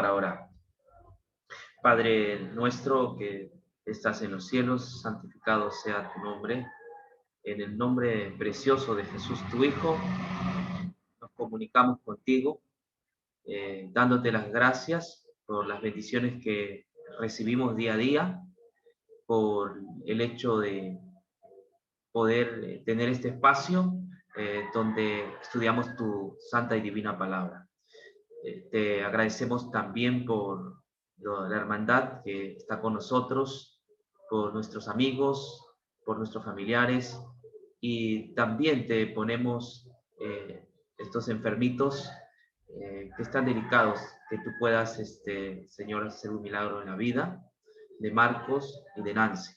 para orar. Padre nuestro que estás en los cielos, santificado sea tu nombre. En el nombre precioso de Jesús, tu Hijo, nos comunicamos contigo, dándote las gracias por las bendiciones que recibimos día a día, por el hecho de poder tener este espacio donde estudiamos tu santa y divina palabra. Te agradecemos también por la hermandad que está con nosotros, por nuestros amigos, por nuestros familiares, y también te ponemos estos enfermitos que están delicados, que tú puedas, Señor, hacer un milagro en la vida de Marcos y de Nancy,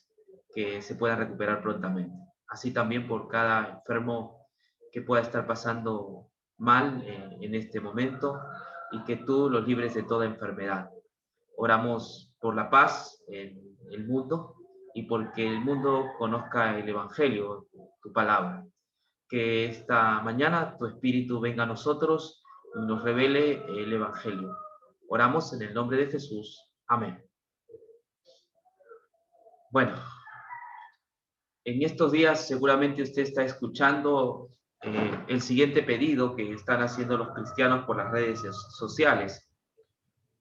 que se puedan recuperar prontamente. Así también por cada enfermo que pueda estar pasando mal en este momento, y que tú los libres de toda enfermedad. Oramos por la paz en el mundo y porque el mundo conozca el Evangelio, tu palabra. Que esta mañana tu Espíritu venga a nosotros y nos revele el Evangelio. Oramos en el nombre de Jesús. Amén. Bueno, en estos días seguramente usted está escuchando el siguiente pedido que están haciendo los cristianos por las redes sociales.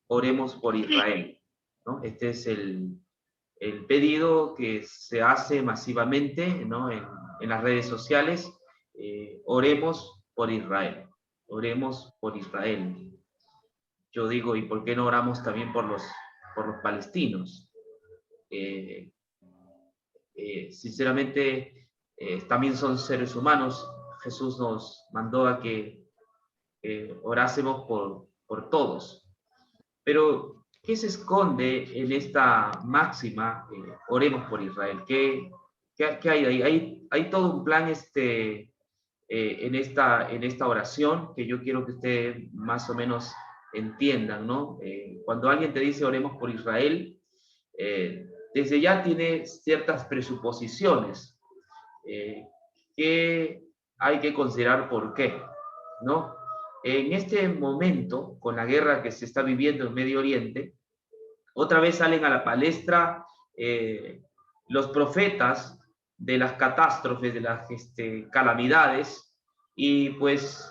Oremos por Israel, ¿no? Este es el pedido que se hace masivamente, ¿no? en las redes sociales. Oremos por Israel, oremos por Israel. Yo digo, ¿y por qué no oramos también por los palestinos? Sinceramente, también son seres humanos. Jesús nos mandó a que orásemos por todos. Pero, ¿qué se esconde en esta máxima? Oremos por Israel. ¿Qué hay ahí? Hay todo un plan en esta oración que yo quiero que ustedes más o menos entiendan, ¿no? Cuando alguien te dice oremos por Israel, desde ya tiene ciertas presuposiciones que hay que considerar por qué, ¿no? En este momento, con la guerra que se está viviendo en Medio Oriente, otra vez salen a la palestra los profetas de las catástrofes, de las calamidades, y pues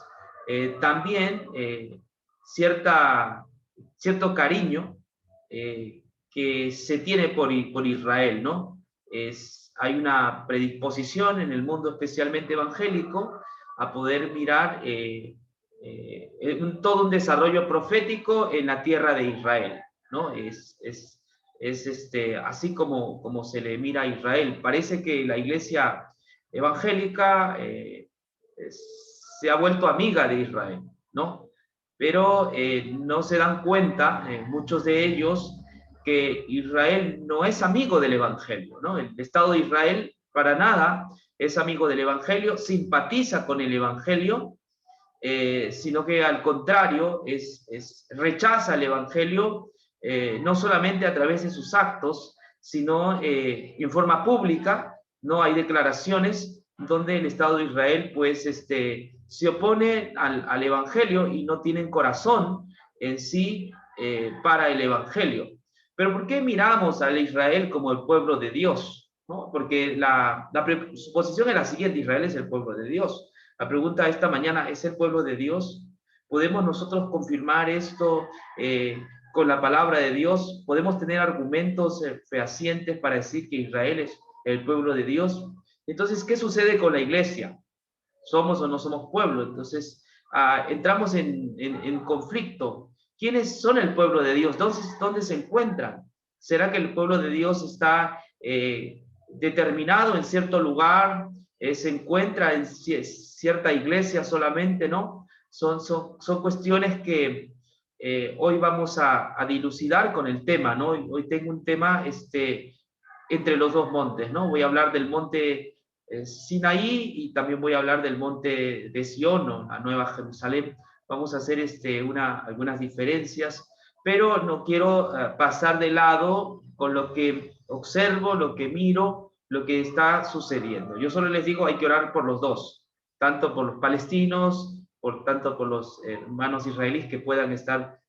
también cierto cariño que se tiene por Israel, ¿no? Hay una predisposición en el mundo especialmente evangélico a poder mirar todo un desarrollo profético en la tierra de Israel, ¿no? Es así como se le mira a Israel. Parece que la iglesia evangélica se ha vuelto amiga de Israel, ¿no? Pero no se dan cuenta, muchos de ellos, que Israel no es amigo del evangelio, ¿no? El Estado de Israel para nada es amigo del evangelio, simpatiza con el evangelio, sino que al contrario rechaza el evangelio, no solamente a través de sus actos, sino en forma pública, ¿no? Hay declaraciones donde el Estado de Israel pues se opone al evangelio y no tienen corazón en sí para el evangelio. Pero ¿por qué miramos al Israel como el pueblo de Dios? ¿No? Porque la suposición es la siguiente: Israel es el pueblo de Dios. La pregunta esta mañana: ¿es el pueblo de Dios? ¿Podemos nosotros confirmar esto con la palabra de Dios? ¿Podemos tener argumentos fehacientes para decir que Israel es el pueblo de Dios? Entonces, ¿qué sucede con la iglesia? ¿Somos o no somos pueblo? Entonces, entramos en conflicto. ¿Quiénes son el pueblo de Dios? ¿Dónde se encuentran? ¿Será que el pueblo de Dios está determinado en cierto lugar? ¿Se encuentra en cierta iglesia solamente? ¿No? Son cuestiones que hoy vamos a dilucidar con el tema, ¿no? Hoy tengo un tema entre los dos montes, ¿no? Voy a hablar del monte Sinaí y también voy a hablar del monte de Sion, ¿no? La Nueva Jerusalén. Vamos a hacer algunas diferencias, pero no quiero pasar de lado con lo que observo, lo que miro, lo que está sucediendo. Yo solo les digo, hay que orar por los dos, tanto por los palestinos, tanto por los hermanos israelíes que puedan estar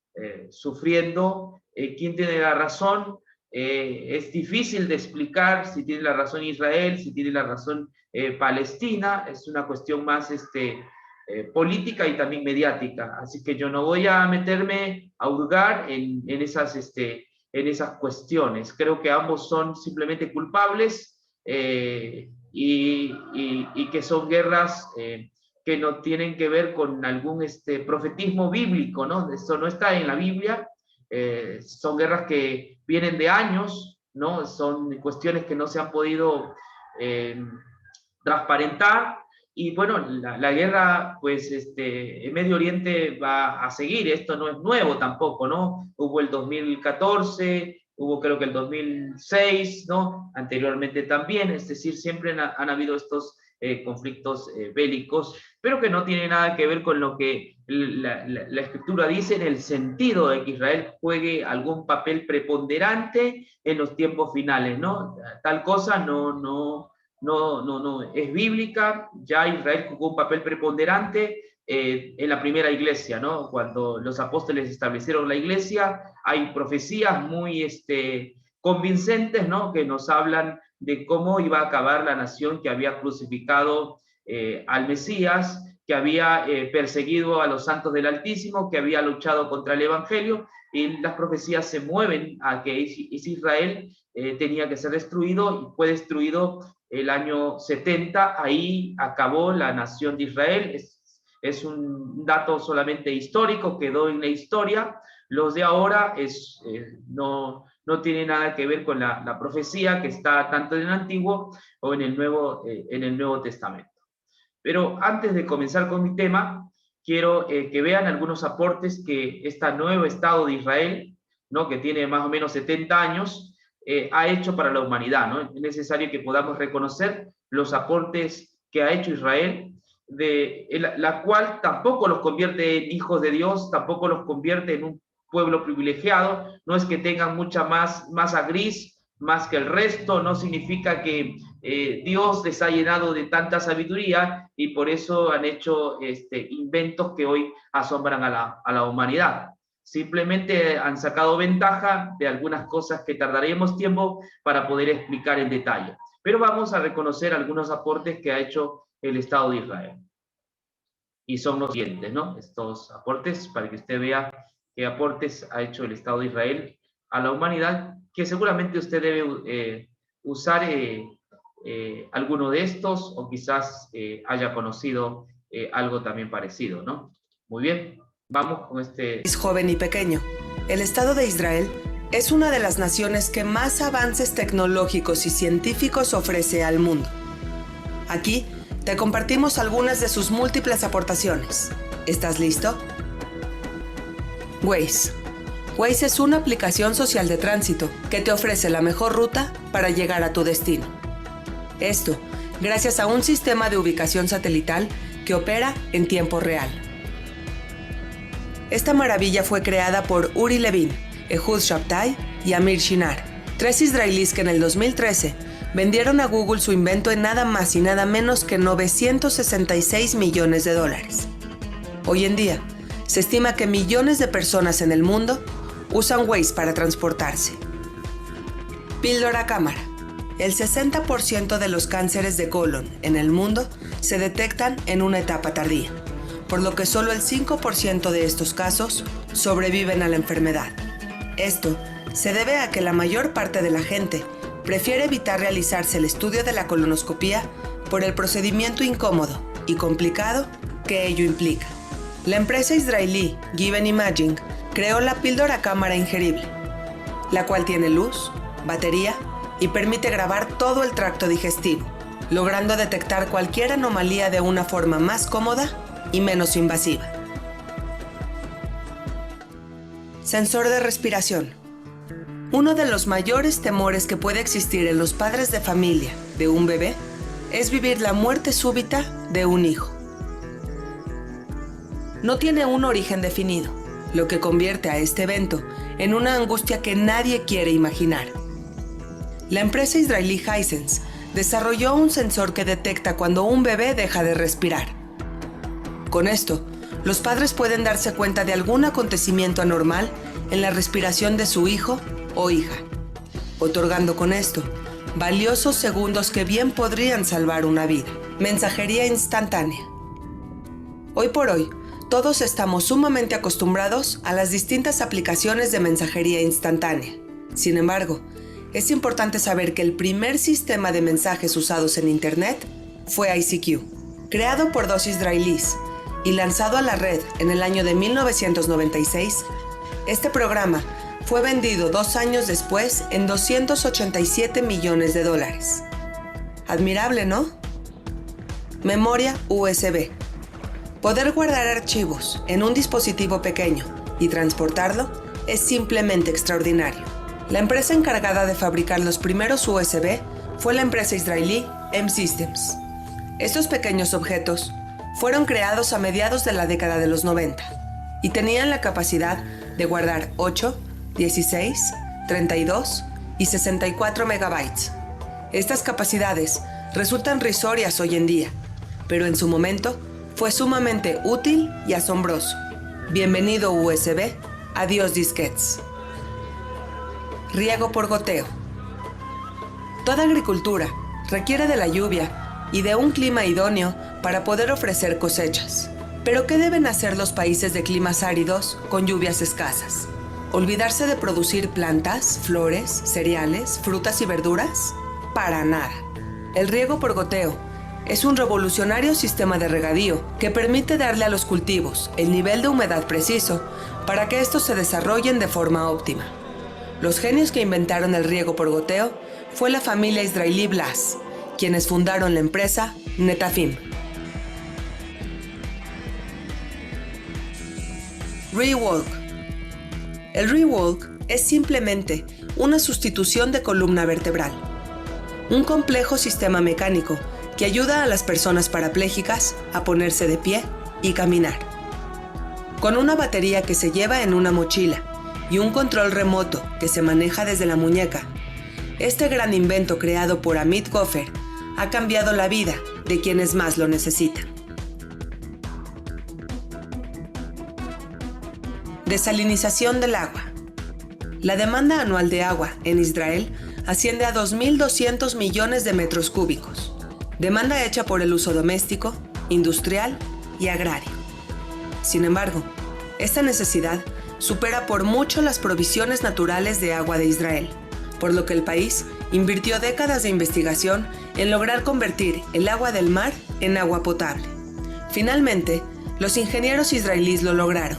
sufriendo. ¿Quién tiene la razón? Es difícil de explicar si tiene la razón Israel, si tiene la razón Palestina. Es una cuestión más política y también mediática. Así que yo no voy a meterme a hurgar en esas cuestiones. Creo que ambos son simplemente culpables, y que son guerras que no tienen que ver con algún profetismo bíblico, ¿no? Esto no está en la Biblia. Son guerras que vienen de años, ¿no? Son cuestiones que no se han podido transparentar. Y bueno, la guerra, pues, en Medio Oriente va a seguir. Esto no es nuevo tampoco, ¿no? Hubo el 2014, hubo creo que el 2006, ¿no? Anteriormente también, es decir, siempre han habido estos conflictos bélicos, pero que no tiene nada que ver con lo que la Escritura dice, en el sentido de que Israel juegue algún papel preponderante en los tiempos finales, ¿no? Tal cosa no es bíblica. Ya Israel jugó un papel preponderante en la primera iglesia, ¿no? Cuando los apóstoles establecieron la iglesia, hay profecías muy convincentes, ¿no? Que nos hablan de cómo iba a acabar la nación que había crucificado al Mesías, que había perseguido a los santos del Altísimo, que había luchado contra el Evangelio, y las profecías se mueven a que Israel tenía que ser destruido, y fue destruido el año 70, ahí acabó la nación de Israel. Es un dato solamente histórico, quedó en la historia. Los de ahora no tiene nada que ver con la profecía que está tanto en el Antiguo o en el Nuevo Testamento. Pero antes de comenzar con mi tema, quiero que vean algunos aportes que este nuevo Estado de Israel, ¿no? Que tiene más o menos 70 años, ha hecho para la humanidad, ¿no? Es necesario que podamos reconocer los aportes que ha hecho Israel, la cual tampoco los convierte en hijos de Dios, tampoco los convierte en un pueblo privilegiado. No es que tengan mucha masa gris más que el resto, no significa que Dios les ha llenado de tanta sabiduría y por eso han hecho inventos que hoy asombran a la humanidad. Simplemente han sacado ventaja de algunas cosas que tardaremos tiempo para poder explicar en detalle. Pero vamos a reconocer algunos aportes que ha hecho el Estado de Israel. Y son los siguientes, ¿no? Estos aportes, para que usted vea qué aportes ha hecho el Estado de Israel a la humanidad, que seguramente usted debe usar alguno de estos, o quizás haya conocido algo también parecido, ¿no? Muy bien. Vamos con Es joven y pequeño. El Estado de Israel es una de las naciones que más avances tecnológicos y científicos ofrece al mundo. Aquí te compartimos algunas de sus múltiples aportaciones. ¿Estás listo? Waze. Waze es una aplicación social de tránsito que te ofrece la mejor ruta para llegar a tu destino. Esto gracias a un sistema de ubicación satelital que opera en tiempo real. Esta maravilla fue creada por Uri Levin, Ehud Shabtai y Amir Shinar, 3 israelíes que en el 2013 vendieron a Google su invento en nada más y nada menos que $966 millones. Hoy en día, se estima que millones de personas en el mundo usan Waze para transportarse. Píldora cámara. El 60% de los cánceres de colon en el mundo se detectan en una etapa tardía, por lo que solo el 5% de estos casos sobreviven a la enfermedad. Esto se debe a que la mayor parte de la gente prefiere evitar realizarse el estudio de la colonoscopía por el procedimiento incómodo y complicado que ello implica. La empresa israelí Given Imaging creó la píldora cámara ingerible, la cual tiene luz, batería y permite grabar todo el tracto digestivo, logrando detectar cualquier anomalía de una forma más cómoda y menos invasiva. Sensor de respiración. Uno de los mayores temores que puede existir en los padres de familia de un bebé es vivir la muerte súbita de un hijo. No tiene un origen definido, lo que convierte a este evento en una angustia que nadie quiere imaginar. La empresa israelí Hisense desarrolló un sensor que detecta cuando un bebé deja de respirar. Con esto, los padres pueden darse cuenta de algún acontecimiento anormal en la respiración de su hijo o hija, otorgando con esto valiosos segundos que bien podrían salvar una vida. Mensajería instantánea. Hoy por hoy, todos estamos sumamente acostumbrados a las distintas aplicaciones de mensajería instantánea. Sin embargo, es importante saber que el primer sistema de mensajes usados en Internet fue ICQ, creado por dos israelíes y lanzado a la red en el año de 1996. Este programa fue vendido 2 años después en $287 millones. Admirable, ¿no? Memoria USB. Poder guardar archivos en un dispositivo pequeño y transportarlo es simplemente extraordinario. La empresa encargada de fabricar los primeros USB fue la empresa israelí M-Systems. Estos pequeños objetos fueron creados a mediados de la década de los 90 y tenían la capacidad de guardar 8, 16, 32 y 64 megabytes. Estas capacidades resultan risorias hoy en día, pero en su momento fue sumamente útil y asombroso. Bienvenido USB, adiós disquetes. Riego por goteo. Toda agricultura requiere de la lluvia y de un clima idóneo para poder ofrecer cosechas. ¿Pero qué deben hacer los países de climas áridos con lluvias escasas? ¿Olvidarse de producir plantas, flores, cereales, frutas y verduras? Para nada. El riego por goteo es un revolucionario sistema de regadío que permite darle a los cultivos el nivel de humedad preciso para que estos se desarrollen de forma óptima. Los genios que inventaron el riego por goteo fue la familia israelí Blas, quienes fundaron la empresa Netafim. ReWalk. El ReWalk es simplemente una sustitución de columna vertebral, un complejo sistema mecánico que ayuda a las personas parapléjicas a ponerse de pie y caminar. Con una batería que se lleva en una mochila y un control remoto que se maneja desde la muñeca, este gran invento creado por Amit Goffer ha cambiado la vida de quienes más lo necesitan. Desalinización del agua. La demanda anual de agua en Israel asciende a 2.200 millones de metros cúbicos, demanda hecha por el uso doméstico, industrial y agrario. Sin embargo, esta necesidad supera por mucho las provisiones naturales de agua de Israel, por lo que el país invirtió décadas de investigación en lograr convertir el agua del mar en agua potable. Finalmente, los ingenieros israelíes lo lograron.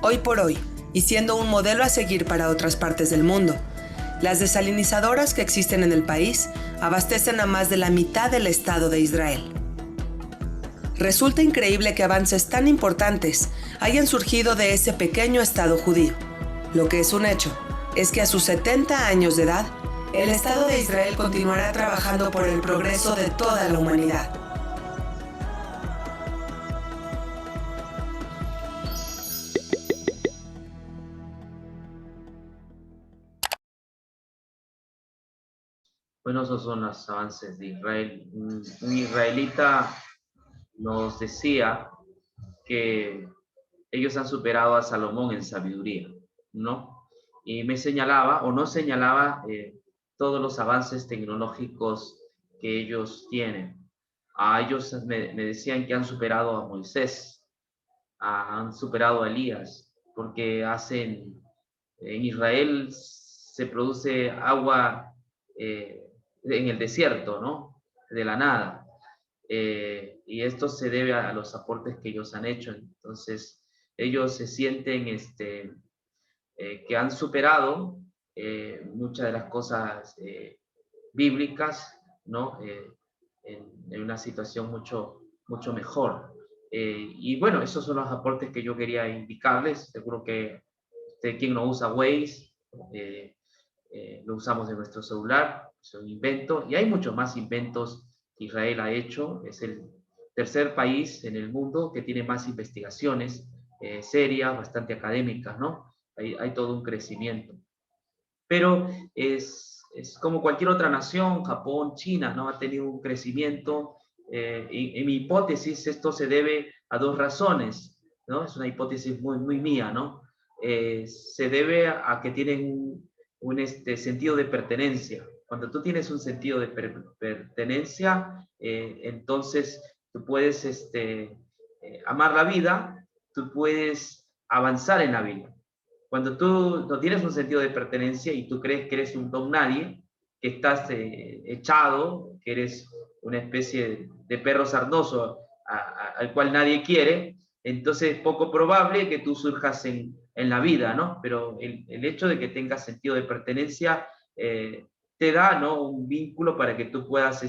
Hoy por hoy, y siendo un modelo a seguir para otras partes del mundo, las desalinizadoras que existen en el país abastecen a más de la mitad del estado de Israel. Resulta increíble que avances tan importantes hayan surgido de ese pequeño estado judío. Lo que es un hecho es que a sus 70 años de edad, el Estado de Israel continuará trabajando por el progreso de toda la humanidad. Bueno, esos son los avances de Israel. Un israelita nos decía que ellos han superado a Salomón en sabiduría, ¿no? Y me señalaba, o no señalaba, todos los avances tecnológicos que ellos tienen. A ellos me decían que han superado a Moisés, han superado a Elías, porque en Israel se produce agua en el desierto, ¿no? De la nada. Y esto se debe a los aportes que ellos han hecho. Entonces, ellos se sienten que han superado muchas de las cosas bíblicas, ¿no? En una situación mucho mejor. Y bueno, esos son los aportes que yo quería indicarles. Seguro que quien no usa Waze, lo usamos en nuestro celular, es un invento, y hay muchos más inventos que Israel ha hecho. Es el tercer país en el mundo que tiene más investigaciones serias, bastante académicas, ¿no? Hay todo un crecimiento. Pero es como cualquier otra nación, Japón, China, ¿no? Ha tenido un crecimiento. En mi hipótesis, esto se debe a dos razones. ¿no? Es una hipótesis muy mía, ¿no? Se debe a que tienen un sentido de pertenencia. Cuando tú tienes un sentido de pertenencia, entonces tú puedes amar la vida, tú puedes avanzar en la vida. Cuando tú no tienes un sentido de pertenencia y tú crees que eres un don nadie, que estás echado, que eres una especie de perro sarnoso al cual nadie quiere, entonces es poco probable que tú surjas en la vida, ¿no? Pero el hecho de que tengas sentido de pertenencia te da, ¿no?, un vínculo para que tú puedas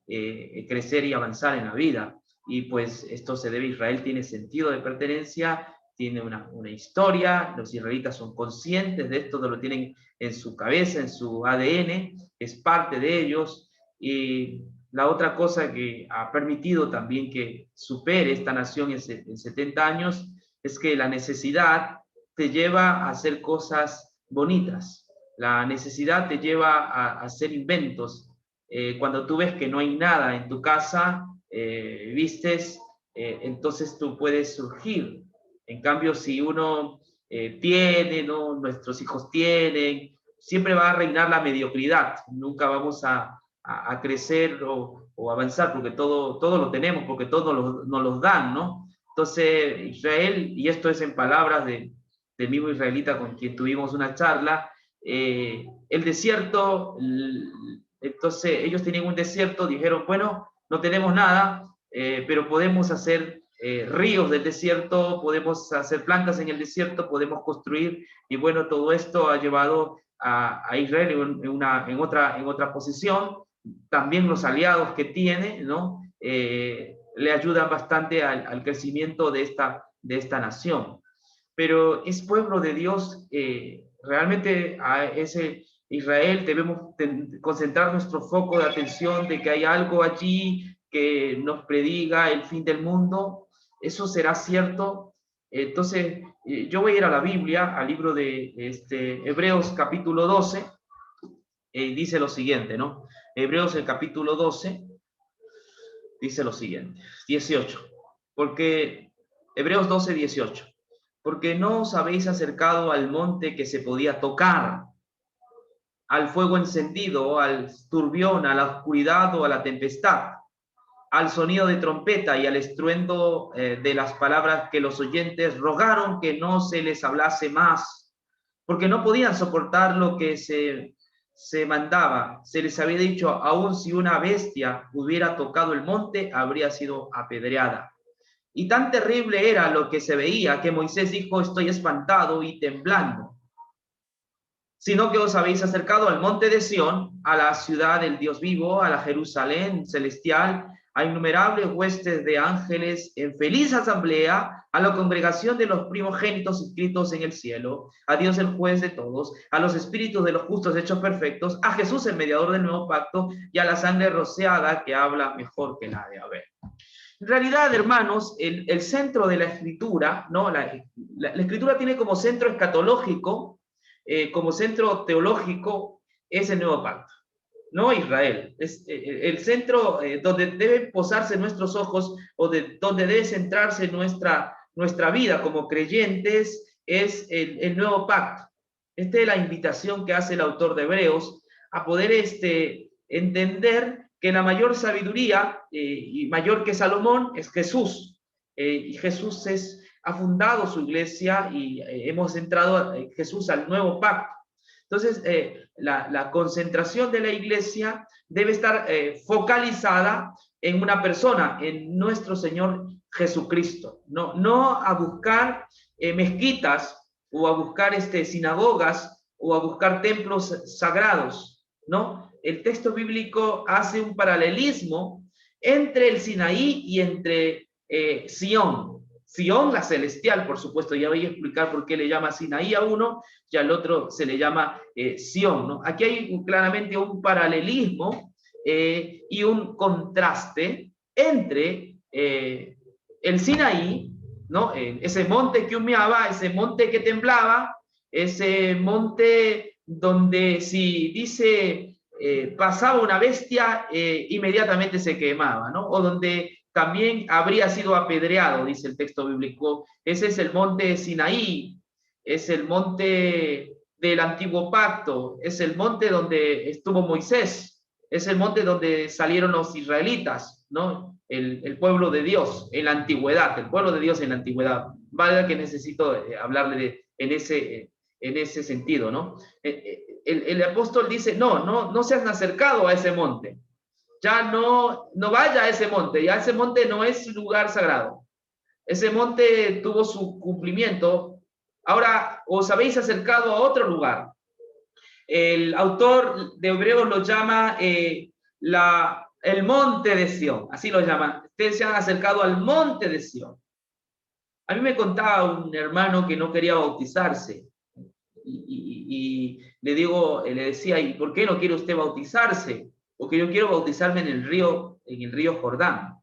crecer y avanzar en la vida. Y pues esto se debe a Israel, tiene sentido de pertenencia, tiene una historia, los israelitas son conscientes de esto, lo tienen en su cabeza, en su ADN, es parte de ellos. Y la otra cosa que ha permitido también que supere esta nación en 70 años es que la necesidad te lleva a hacer cosas bonitas. La necesidad te lleva a hacer inventos. Cuando tú ves que no hay nada en tu casa, vistes, entonces tú puedes surgir. En cambio, si uno tiene, ¿no?, nuestros hijos tienen, siempre va a reinar la mediocridad. Nunca vamos a crecer o avanzar, porque todo lo tenemos, porque todo nos lo dan, ¿no? Entonces, Israel, y esto es en palabras del mismo israelita con quien tuvimos una charla, el desierto, entonces ellos tenían un desierto, dijeron, bueno, no tenemos nada, pero podemos hacer ríos del desierto, podemos hacer plantas en el desierto, podemos construir, y bueno, todo esto ha llevado a Israel en otra posición. También los aliados que tiene, ¿no?, le ayudan bastante al crecimiento de esta nación. Pero es pueblo de Dios, realmente a ese Israel debemos concentrar nuestro foco de atención de que hay algo allí que nos prediga el fin del mundo. Eso será cierto. Entonces, yo voy a ir a la Biblia, al libro de Hebreos capítulo 12, dice lo siguiente, ¿no? Hebreos el capítulo 12 dice lo siguiente, 18, porque Hebreos 12, 18, porque no os habéis acercado al monte que se podía tocar, al fuego encendido, al turbión, a la oscuridad o a la tempestad, al sonido de trompeta y al estruendo de las palabras que los oyentes rogaron que no se les hablase más, porque no podían soportar lo que se mandaba. Se les había dicho, aun si una bestia hubiera tocado el monte, habría sido apedreada. Y tan terrible era lo que se veía que Moisés dijo, estoy espantado y temblando. Sino que os habéis acercado al monte de Sión, a la ciudad del Dios vivo, a la Jerusalén celestial, a innumerables huestes de ángeles en feliz asamblea, a la congregación de los primogénitos inscritos en el cielo, a Dios el juez de todos, a los espíritus de los justos hechos perfectos, a Jesús el mediador del nuevo pacto y a la sangre rociada que habla mejor que la de Abel. En realidad, hermanos, el centro de la escritura, ¿no? La escritura tiene como centro escatológico, como centro teológico, es el nuevo pacto, no Israel. Es el centro donde deben posarse nuestros ojos, o donde debe centrarse nuestra vida como creyentes, es el nuevo pacto. Esta es la invitación que hace el autor de Hebreos a poder entender que la mayor sabiduría y mayor que Salomón es Jesús. Y Jesús ha fundado su iglesia y hemos entrado Jesús al nuevo pacto. Entonces, la concentración de la iglesia debe estar focalizada en una persona, en nuestro Señor Jesucristo. No a buscar mezquitas o a buscar sinagogas o a buscar templos sagrados, ¿no? El texto bíblico hace un paralelismo entre el Sinaí y entre Sión. Sión, la celestial, por supuesto, ya voy a explicar por qué le llama Sinaí a uno y al otro se le llama Sión, ¿no? Aquí hay claramente un paralelismo y un contraste entre el Sinaí, ¿no? Ese monte que humeaba, ese monte que temblaba, ese monte donde si dice pasaba una bestia, inmediatamente se quemaba, ¿no? O donde también habría sido apedreado, dice el texto bíblico. Ese es el monte Sinaí, es el monte del antiguo pacto, es el monte donde estuvo Moisés, es el monte donde salieron los israelitas, ¿no? El pueblo de Dios en la antigüedad, el pueblo de Dios en la antigüedad. Vale que necesito hablarle en ese sentido, ¿no? El apóstol dice, no se han acercado a ese monte. Ya no vaya a ese monte, ya ese monte no es lugar sagrado. Ese monte tuvo su cumplimiento. Ahora os habéis acercado a otro lugar. El autor de Hebreos lo llama el monte de Sión, así lo llama. Ustedes se han acercado al monte de Sión. A mí me contaba un hermano que no quería bautizarse y le decía, ¿y por qué no quiere usted bautizarse? Porque yo quiero bautizarme en el río Jordán.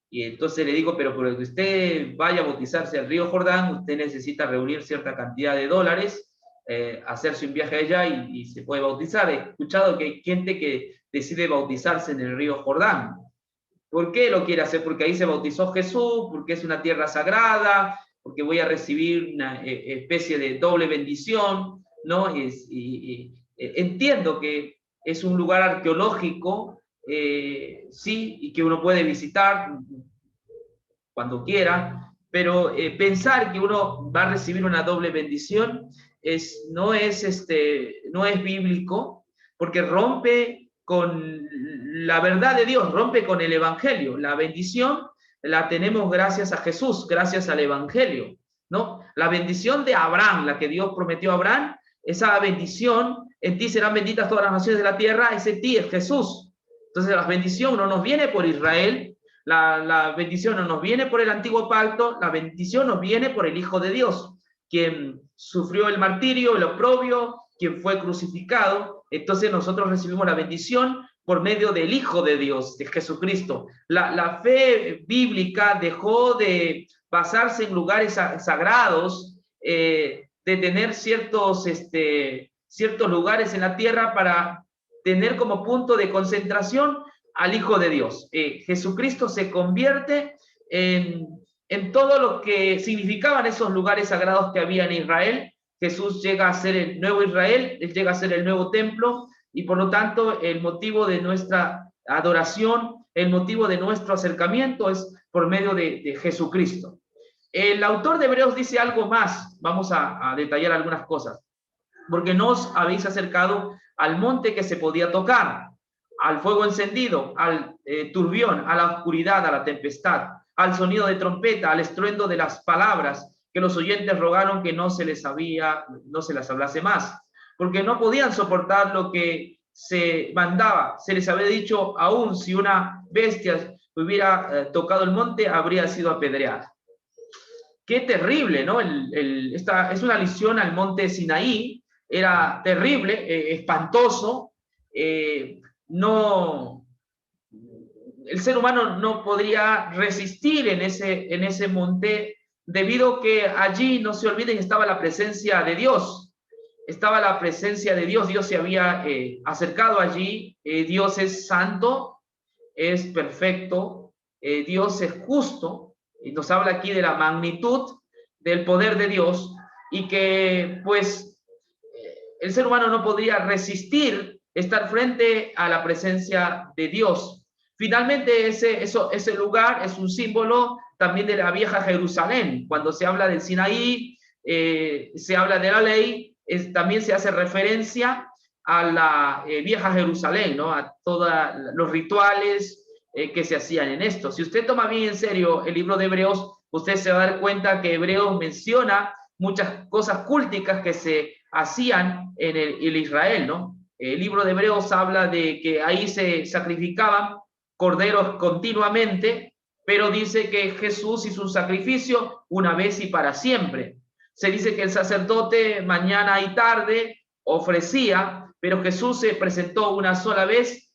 Y entonces le digo, pero para que usted vaya a bautizarse al río Jordán, usted necesita reunir cierta cantidad de dólares, hacerse un viaje allá y se puede bautizar. He escuchado que hay gente que decide bautizarse en el río Jordán. ¿Por qué lo quiere hacer? Porque ahí se bautizó Jesús, porque es una tierra sagrada, porque voy a recibir una especie de doble bendición, ¿no? Entiendo que es un lugar arqueológico, sí, y que uno puede visitar cuando quiera, pero pensar que uno va a recibir una doble bendición no es bíblico, porque rompe con la verdad de Dios, rompe con el Evangelio. La bendición la tenemos gracias a Jesús, gracias al Evangelio, ¿no? La bendición de Abraham, la que Dios prometió a Abraham, esa bendición, en ti serán benditas todas las naciones de la tierra, ese ti es Jesús. Entonces la bendición no nos viene por Israel, la bendición no nos viene por el antiguo pacto, la bendición nos viene por el Hijo de Dios, quien sufrió el martirio, el oprobio, quien fue crucificado. Entonces nosotros recibimos la bendición por medio del Hijo de Dios, de Jesucristo. La fe bíblica dejó de basarse en lugares sagrados, de tener ciertos lugares en la tierra para tener como punto de concentración al Hijo de Dios. Jesucristo se convierte en todo lo que significaban esos lugares sagrados que había en Israel. Jesús llega a ser el nuevo Israel, él llega a ser el nuevo templo, y por lo tanto el motivo de nuestra adoración, el motivo de nuestro acercamiento es por medio de Jesucristo. El autor de Hebreos dice algo más, vamos a detallar algunas cosas, porque no os habéis acercado al monte que se podía tocar, al fuego encendido, al turbión, a la oscuridad, a la tempestad, al sonido de trompeta, al estruendo de las palabras, que los oyentes rogaron que no se las hablase más, porque no podían soportar lo que se mandaba. Se les había dicho, aún si una bestia hubiera tocado el monte, habría sido apedreada. Qué terrible, ¿no? Esta es una alusión al monte Sinaí, era terrible, espantoso. El ser humano no podría resistir en ese monte, debido a que allí, no se olviden, estaba la presencia de Dios. Estaba la presencia de Dios, Dios se había acercado allí. Dios es santo, es perfecto, Dios es justo, y nos habla aquí de la magnitud del poder de Dios, y que pues el ser humano no podría resistir estar frente a la presencia de Dios. Finalmente ese lugar es un símbolo también de la vieja Jerusalén. Cuando se habla del Sinaí, se habla de la ley, también se hace referencia a la vieja Jerusalén, ¿no? A todos los rituales que se hacían en esto. Si usted toma bien en serio el libro de Hebreos, usted se va a dar cuenta que Hebreos menciona muchas cosas culticas que se hacían en el Israel, ¿no? El libro de Hebreos habla de que ahí se sacrificaban corderos continuamente, pero dice que Jesús hizo un sacrificio una vez y para siempre. Se dice que el sacerdote mañana y tarde ofrecía, pero Jesús se presentó una sola vez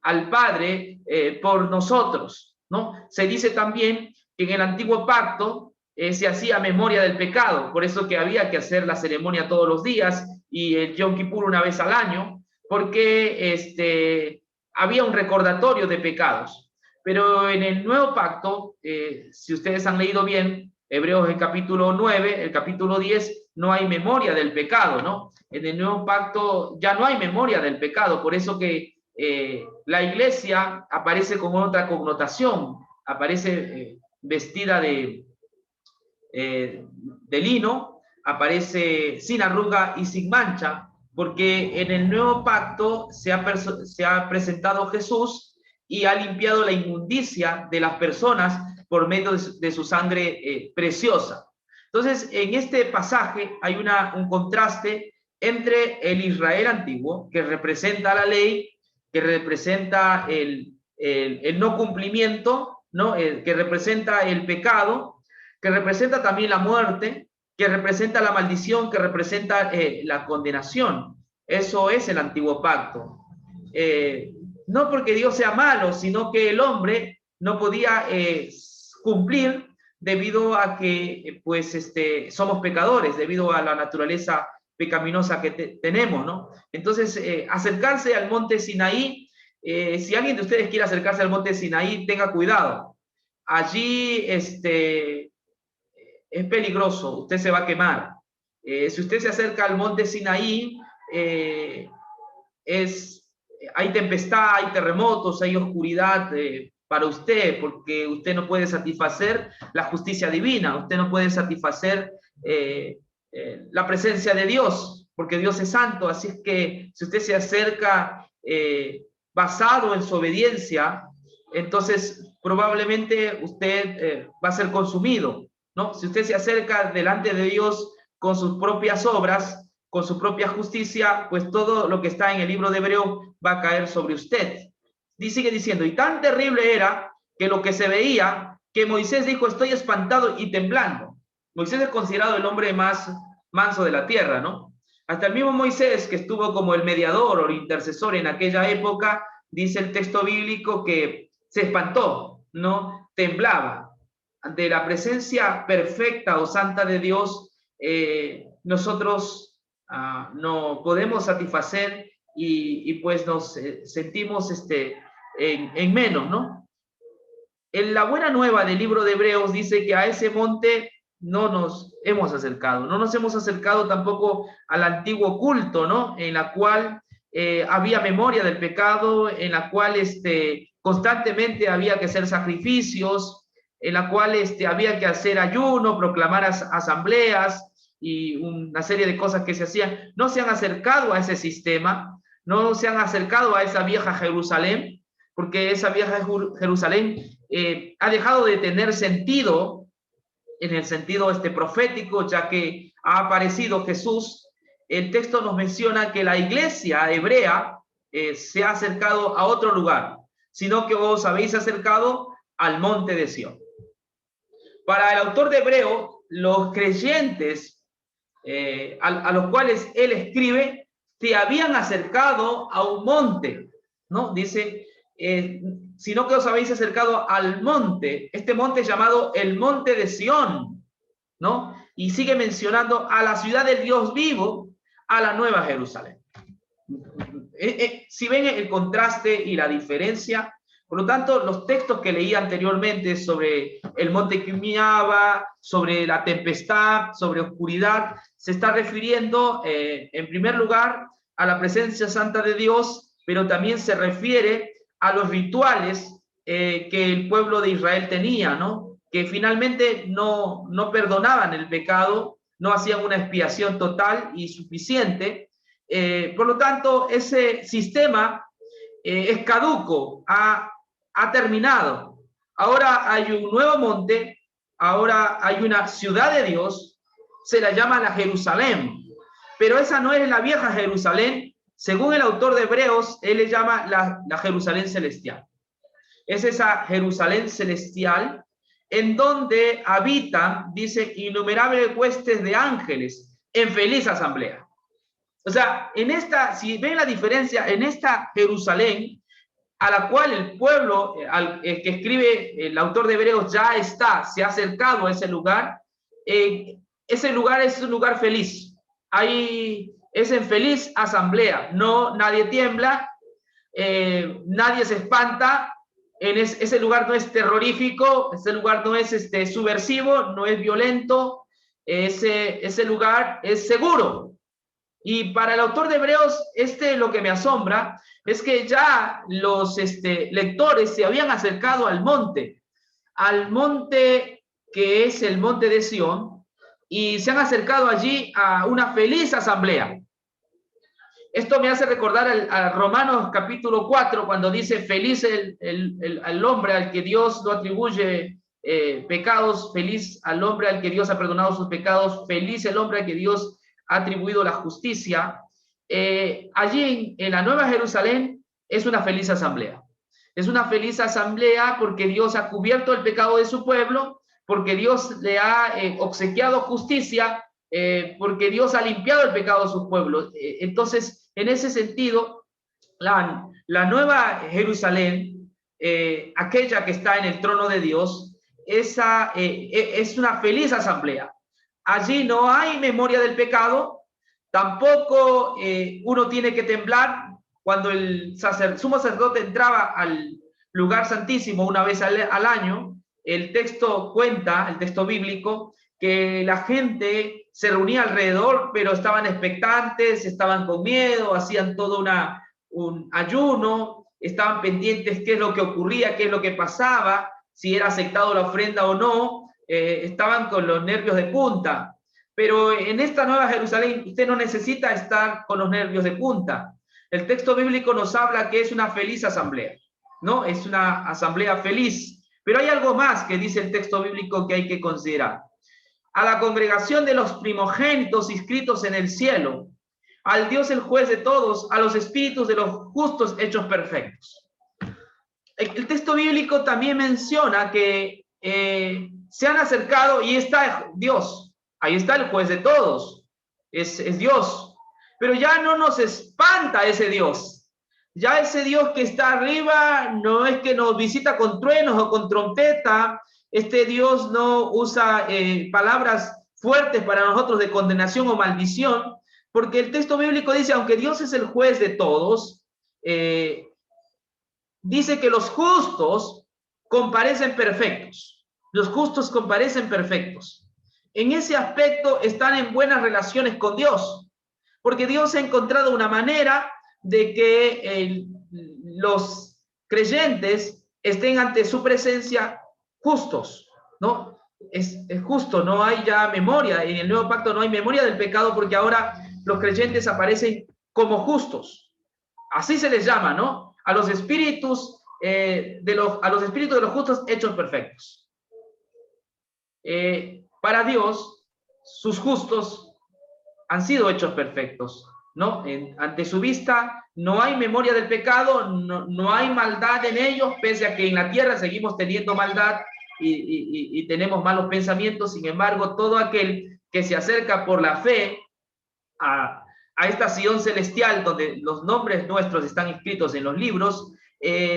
al Padre por nosotros, ¿no? Se dice también que en el antiguo pacto se hacía memoria del pecado, por eso que había que hacer la ceremonia todos los días y el Yom Kippur una vez al año, porque había un recordatorio de pecados. Pero en el nuevo pacto, si ustedes han leído bien, Hebreos el capítulo 9, el capítulo 10, no hay memoria del pecado, ¿no? En el nuevo pacto ya no hay memoria del pecado, por eso que la iglesia aparece con otra connotación, aparece vestida de lino, aparece sin arruga y sin mancha, porque en el nuevo pacto se ha presentado Jesús y ha limpiado la inmundicia de las personas por medio de su sangre preciosa. Entonces, en este pasaje hay un contraste entre el Israel antiguo, que representa la ley, que representa el no cumplimiento, ¿no? Que representa el pecado, que representa también la muerte, que representa la maldición, que representa la condenación. Eso es el antiguo pacto. No porque Dios sea malo, sino que el hombre no podía cumplir debido a que pues somos pecadores, debido a la naturaleza pecaminosa que tenemos, ¿no? Entonces, acercarse al monte Sinaí, si alguien de ustedes quiere acercarse al monte Sinaí, tenga cuidado. Allí es peligroso, usted se va a quemar. Si usted se acerca al monte Sinaí, hay tempestad, hay terremotos, hay oscuridad para usted, porque usted no puede satisfacer la justicia divina, usted no puede satisfacer la presencia de Dios, porque Dios es santo. Así es que si usted se acerca basado en su obediencia, entonces probablemente usted va a ser consumido, ¿no? Si usted se acerca delante de Dios con sus propias obras, con su propia justicia, pues todo lo que está en el libro de Hebreos va a caer sobre usted. Y sigue diciendo, y tan terrible era que lo que se veía, que Moisés dijo, estoy espantado y temblando. Moisés es considerado el hombre más manso de la tierra, ¿no? Hasta el mismo Moisés, que estuvo como el mediador o el intercesor en aquella época, dice el texto bíblico que se espantó, ¿no? Temblaba. Ante la presencia perfecta o santa de Dios, nosotros no podemos satisfacer y pues nos sentimos en menos, ¿no? En la buena nueva del libro de Hebreos dice que a ese monte no nos hemos acercado, no nos hemos acercado tampoco al antiguo culto, ¿no? En la cual había memoria del pecado, en la cual constantemente había que hacer sacrificios, en la cual había que hacer ayuno, proclamar asambleas y una serie de cosas que se hacían. No se han acercado a ese sistema, no se han acercado a esa vieja Jerusalén, porque esa vieja Jerusalén ha dejado de tener sentido en el sentido profético, ya que ha aparecido Jesús. El texto nos menciona que la iglesia hebrea se ha acercado a otro lugar, sino que os habéis acercado al monte de Sión. Para el autor de Hebreo, los creyentes a los cuales él escribe, se habían acercado a un monte, ¿no? Dice, sino que os habéis acercado al monte, este monte llamado el monte de Sión, ¿no? Y sigue mencionando a la ciudad del Dios vivo, a la nueva Jerusalén. Si ven el contraste y la diferencia, por lo tanto, los textos que leí anteriormente sobre el monte que humeaba, sobre la tempestad, sobre oscuridad, se está refiriendo, en primer lugar, a la presencia santa de Dios, pero también se refiere a los rituales que el pueblo de Israel tenía, ¿no? Que finalmente no perdonaban el pecado, no hacían una expiación total y suficiente. Por lo tanto, ese sistema es caduco, ha terminado. Ahora hay un nuevo monte, ahora hay una ciudad de Dios, se la llama la Jerusalén, pero esa no es la vieja Jerusalén. Según el autor de Hebreos, él le llama la Jerusalén celestial. Es esa Jerusalén celestial en donde habitan, dice, innumerables huestes de ángeles en feliz asamblea. O sea, si ven la diferencia, en esta Jerusalén, a la cual el pueblo, que escribe el autor de Hebreos, se ha acercado a ese lugar es un lugar feliz. Es en feliz asamblea. No, nadie tiembla, nadie se espanta, ese lugar no es terrorífico, ese lugar no es subversivo, no es violento, ese lugar es seguro. Y para el autor de Hebreos, lo que me asombra es que ya los lectores se habían acercado al monte que es el monte de Sión, y se han acercado allí a una feliz asamblea. Esto me hace recordar a Romanos capítulo 4, cuando dice, feliz el hombre al que Dios no atribuye pecados, feliz al hombre al que Dios ha perdonado sus pecados, feliz el hombre al que Dios ha atribuido la justicia. Allí en la Nueva Jerusalén es una feliz asamblea. Es una feliz asamblea porque Dios ha cubierto el pecado de su pueblo, porque Dios le ha obsequiado justicia, porque Dios ha limpiado el pecado de sus pueblos. Entonces, en ese sentido, la Nueva Jerusalén, aquella que está en el trono de Dios, es una feliz asamblea. Allí no hay memoria del pecado, tampoco uno tiene que temblar cuando el sumo sacerdote entraba al lugar santísimo una vez al año. El texto cuenta, el texto bíblico, que la gente se reunía alrededor, pero estaban expectantes, estaban con miedo, hacían todo un ayuno, estaban pendientes qué es lo que ocurría, qué es lo que pasaba, si era aceptado la ofrenda o no, estaban con los nervios de punta. Pero en esta Nueva Jerusalén usted no necesita estar con los nervios de punta. El texto bíblico nos habla que es una feliz asamblea, ¿no? Es una asamblea feliz. Pero hay algo más que dice el texto bíblico que hay que considerar. A la congregación de los primogénitos inscritos en el cielo, al Dios el juez de todos, a los espíritus de los justos hechos perfectos. El texto bíblico también menciona que se han acercado y está Dios. Ahí está el juez de todos. Es Dios. Pero ya no nos espanta ese Dios. Ya ese Dios que está arriba no es que nos visita con truenos o con trompeta. Este Dios no usa palabras fuertes para nosotros de condenación o maldición, porque el texto bíblico dice, aunque Dios es el juez de todos, dice que los justos comparecen perfectos. Los justos comparecen perfectos. En ese aspecto están en buenas relaciones con Dios, porque Dios ha encontrado una manera de que los creyentes estén ante su presencia justos, ¿no? Es justo, no hay ya memoria, en el nuevo pacto no hay memoria del pecado porque ahora los creyentes aparecen como justos. Así se les llama, ¿no? A los espíritus de los justos hechos perfectos. Para Dios, sus justos han sido hechos perfectos, ¿no? Ante su vista no hay memoria del pecado, no hay maldad en ellos, pese a que en la tierra seguimos teniendo maldad y tenemos malos pensamientos. Sin embargo, todo aquel que se acerca por la fe a esta Sion celestial, donde los nombres nuestros están escritos en los libros,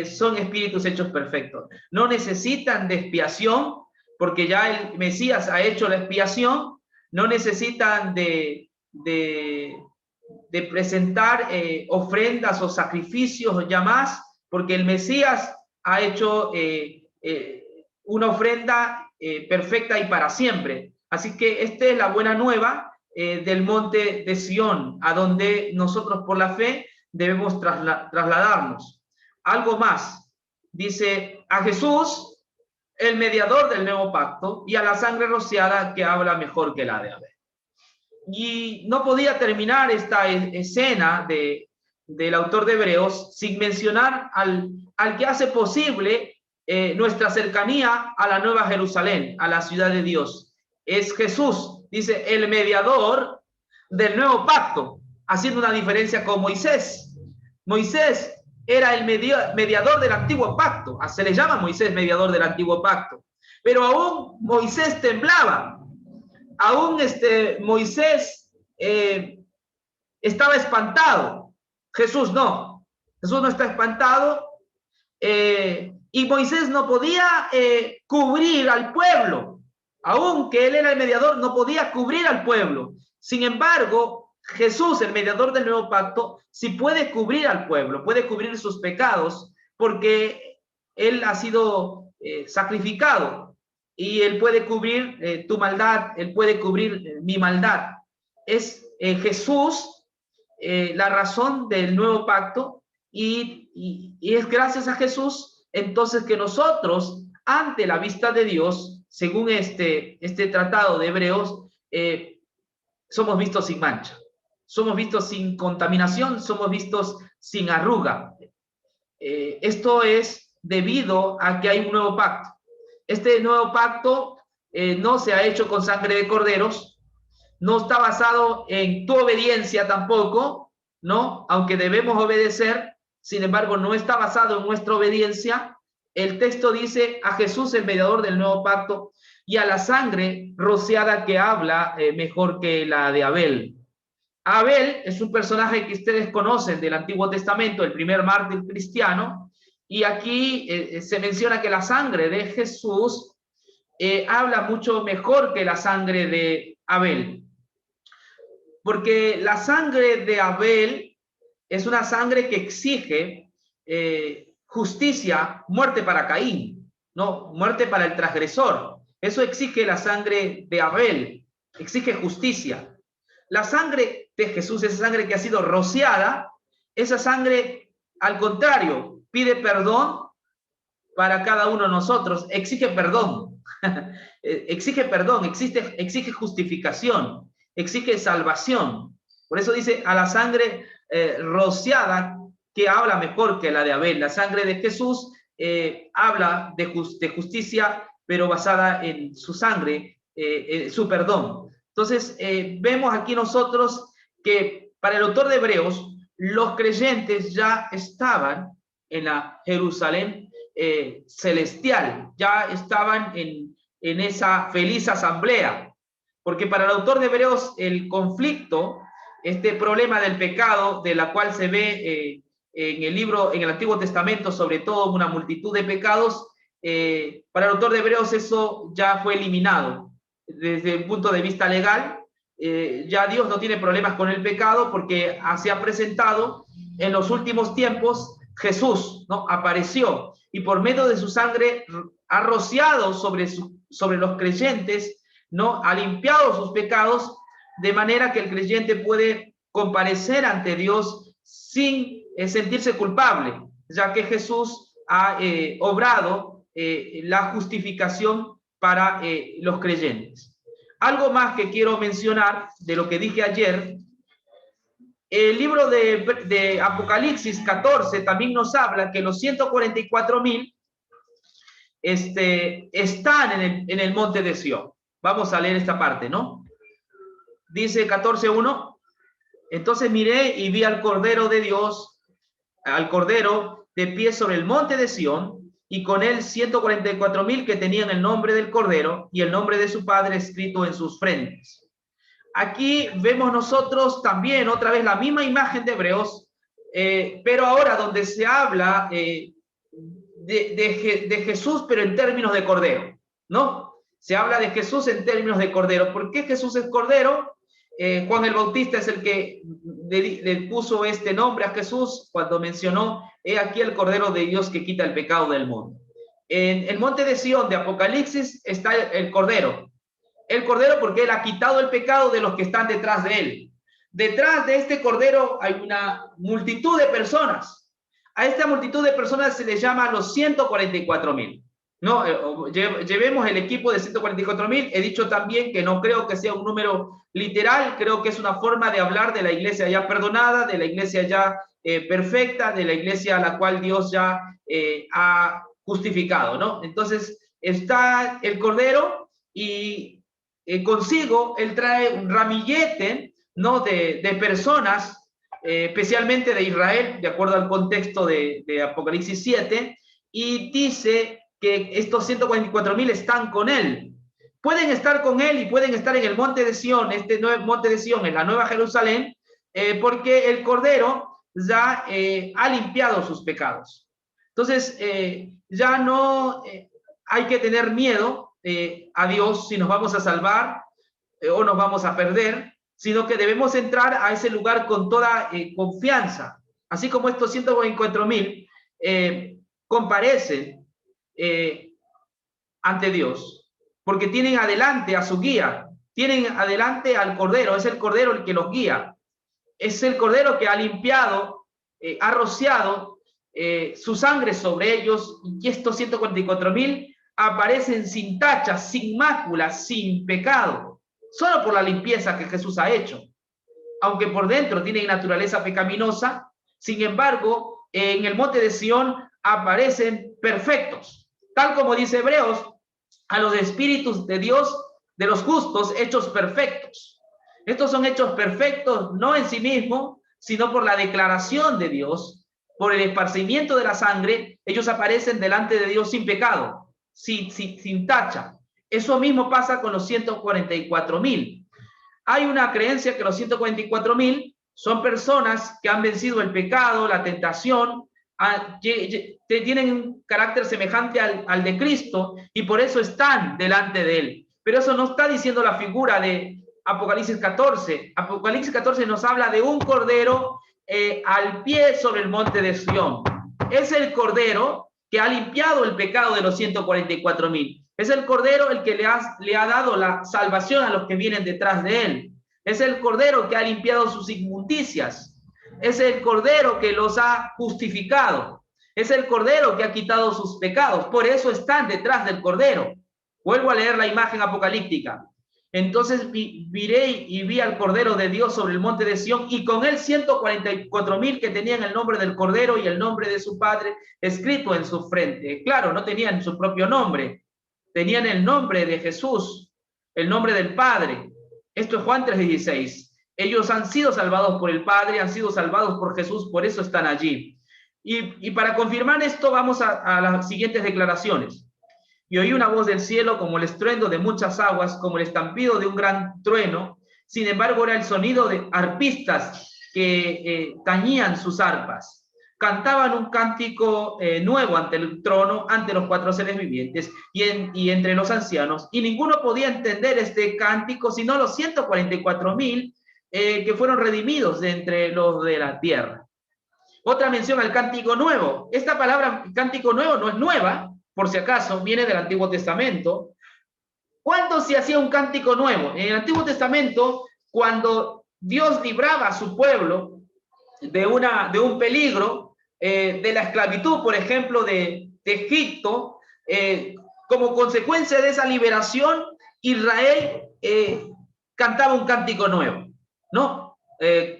son espíritus hechos perfectos. No necesitan de expiación, porque ya el Mesías ha hecho la expiación. No necesitan de presentar ofrendas o sacrificios ya más, porque el Mesías ha hecho una ofrenda perfecta y para siempre. Así que esta es la buena nueva del monte de Sión, a donde nosotros por la fe debemos trasladarnos. Algo más, dice a Jesús, el mediador del nuevo pacto, y a la sangre rociada que habla mejor que la de Abel. Y no podía terminar esta escena del autor de Hebreos sin mencionar al que hace posible nuestra cercanía a la Nueva Jerusalén, a la ciudad de Dios. Es Jesús, dice, el mediador del nuevo pacto, haciendo una diferencia con Moisés. Moisés era el mediador del antiguo pacto, se le llama Moisés mediador del antiguo pacto, pero aún Moisés temblaba. Aún Moisés estaba espantado. Jesús no. Jesús no está espantado. Y Moisés no podía cubrir al pueblo. Aunque él era el mediador, no podía cubrir al pueblo. Sin embargo, Jesús, el mediador del nuevo pacto, sí puede cubrir al pueblo, puede cubrir sus pecados, porque Él ha sido sacrificado y Él puede cubrir tu maldad, Él puede cubrir mi maldad. Es Jesús la razón del nuevo pacto y es gracias a Jesús entonces que nosotros, ante la vista de Dios, según este tratado de Hebreos, somos vistos sin mancha, somos vistos sin contaminación, somos vistos sin arruga. Esto es debido a que hay un nuevo pacto. Este nuevo pacto no se ha hecho con sangre de corderos, no está basado en tu obediencia tampoco, ¿no? Aunque debemos obedecer, sin embargo, no está basado en nuestra obediencia. El texto dice a Jesús, el mediador del nuevo pacto, y a la sangre rociada que habla mejor que la de Abel. Abel es un personaje que ustedes conocen del Antiguo Testamento, el primer mártir cristiano, y aquí se menciona que la sangre de Jesús habla mucho mejor que la sangre de Abel, porque la sangre de Abel es una sangre que exige justicia, muerte para Caín, no, muerte para el transgresor. Eso exige la sangre de Abel, exige justicia. La sangre de Jesús, esa sangre que ha sido rociada, esa sangre, al contrario, pide perdón para cada uno de nosotros, exige perdón, exige perdón, exige justificación, exige salvación. Por eso dice a la sangre rociada, que habla mejor que la de Abel. La sangre de Jesús habla de justicia, pero basada en su sangre, su perdón. Entonces, vemos aquí nosotros que para el autor de Hebreos, los creyentes ya estaban en la Jerusalén celestial, ya estaban en esa feliz asamblea, porque para el autor de Hebreos el conflicto, este problema del pecado, de la cual se ve en el libro, en el Antiguo Testamento, sobre todo una multitud de pecados, para el autor de Hebreos eso ya fue eliminado. Desde el punto de vista legal, ya Dios no tiene problemas con el pecado porque se ha presentado en los últimos tiempos Jesús, ¿no? Apareció y por medio de su sangre ha rociado sobre los creyentes, ¿no? Ha limpiado sus pecados de manera que el creyente puede comparecer ante Dios sin sentirse culpable, ya que Jesús ha obrado la justificación para los creyentes. Algo más que quiero mencionar de lo que dije ayer, el libro de Apocalipsis 14 también nos habla que los 144,000 están en el monte de Sión. Vamos a leer esta parte, ¿no? Dice 14:1, entonces miré y vi al Cordero de Dios, al Cordero de pie sobre el monte de Sión, y con él 144,000 que tenían el nombre del Cordero y el nombre de su Padre escrito en sus frentes. Aquí vemos nosotros también otra vez la misma imagen de Hebreos, pero ahora donde se habla de Jesús, pero en términos de Cordero, ¿no? Se habla de Jesús en términos de Cordero. ¿Por qué Jesús es Cordero? Juan el Bautista es el que le puso este nombre a Jesús cuando mencionó, he aquí el Cordero de Dios que quita el pecado del mundo. En el monte de Sión de Apocalipsis está el Cordero. El Cordero porque él ha quitado el pecado de los que están detrás de él. Detrás de este Cordero hay una multitud de personas. A esta multitud de personas se les llama los 144,000. No, llevemos el equipo de 144,000. He dicho también que no creo que sea un número literal, creo que es una forma de hablar de la iglesia ya perdonada, de la iglesia ya perfecta, de la iglesia a la cual Dios ya ha justificado, ¿no? Entonces está el Cordero y consigo él trae un ramillete, ¿no? de personas, especialmente de Israel, de acuerdo al contexto de Apocalipsis 7, y dice que estos 144,000 están con él. Pueden estar con él y pueden estar en el monte de Sión, este nuevo monte de Sión, en la Nueva Jerusalén, porque el Cordero ya ha limpiado sus pecados. Entonces, ya no hay que tener miedo a Dios si nos vamos a salvar o nos vamos a perder, sino que debemos entrar a ese lugar con toda confianza. Así como estos 144,000 comparecen ante Dios, porque tienen adelante a su guía, tienen adelante al Cordero, es el Cordero el que los guía, es el Cordero que ha limpiado, ha rociado su sangre sobre ellos, y estos 144,000 aparecen sin tacha, sin mácula, sin pecado, solo por la limpieza que Jesús ha hecho. Aunque por dentro tienen naturaleza pecaminosa, sin embargo, en el monte de Sión aparecen perfectos, tal como dice Hebreos, a los espíritus de Dios, de los justos, hechos perfectos. Estos son hechos perfectos no en sí mismos, sino por la declaración de Dios, por el esparcimiento de la sangre. Ellos aparecen delante de Dios sin pecado, sin tacha. Eso mismo pasa con los 144,000. Hay una creencia que los 144,000 son personas que han vencido el pecado, la tentación, que tienen un carácter semejante al de Cristo y por eso están delante de él. Pero eso no está diciendo la figura de Apocalipsis 14. Apocalipsis 14 nos habla de un cordero al pie sobre el monte de Sión. Es el cordero que ha limpiado el pecado de los 144,000. Es el cordero el que le ha dado la salvación a los que vienen detrás de él. Es el cordero que ha limpiado sus inmundicias. Es el cordero que los ha justificado. Es el cordero que ha quitado sus pecados. Por eso están detrás del cordero. Vuelvo a leer la imagen apocalíptica. Entonces miré y vi al Cordero de Dios sobre el monte de Sión, y con él 144,000 que tenían el nombre del Cordero y el nombre de su Padre escrito en su frente. Claro, no tenían su propio nombre, tenían el nombre de Jesús, el nombre del Padre. Esto es Juan 3:16. Ellos han sido salvados por el Padre, han sido salvados por Jesús, por eso están allí. Y para confirmar esto vamos a las siguientes declaraciones. Y oí una voz del cielo como el estruendo de muchas aguas, como el estampido de un gran trueno. Sin embargo, era el sonido de arpistas que tañían sus arpas. Cantaban un cántico nuevo ante el trono, ante los 4 seres vivientes y entre los ancianos. Y ninguno podía entender este cántico, sino los 144,000 que fueron redimidos de entre los de la tierra. Otra mención al cántico nuevo. Esta palabra cántico nuevo no es nueva, por si acaso, viene del Antiguo Testamento. ¿Cuándo se hacía un cántico nuevo? En el Antiguo Testamento, cuando Dios libraba a su pueblo de un peligro, de la esclavitud, por ejemplo, de Egipto, como consecuencia de esa liberación, Israel cantaba un cántico nuevo, ¿no?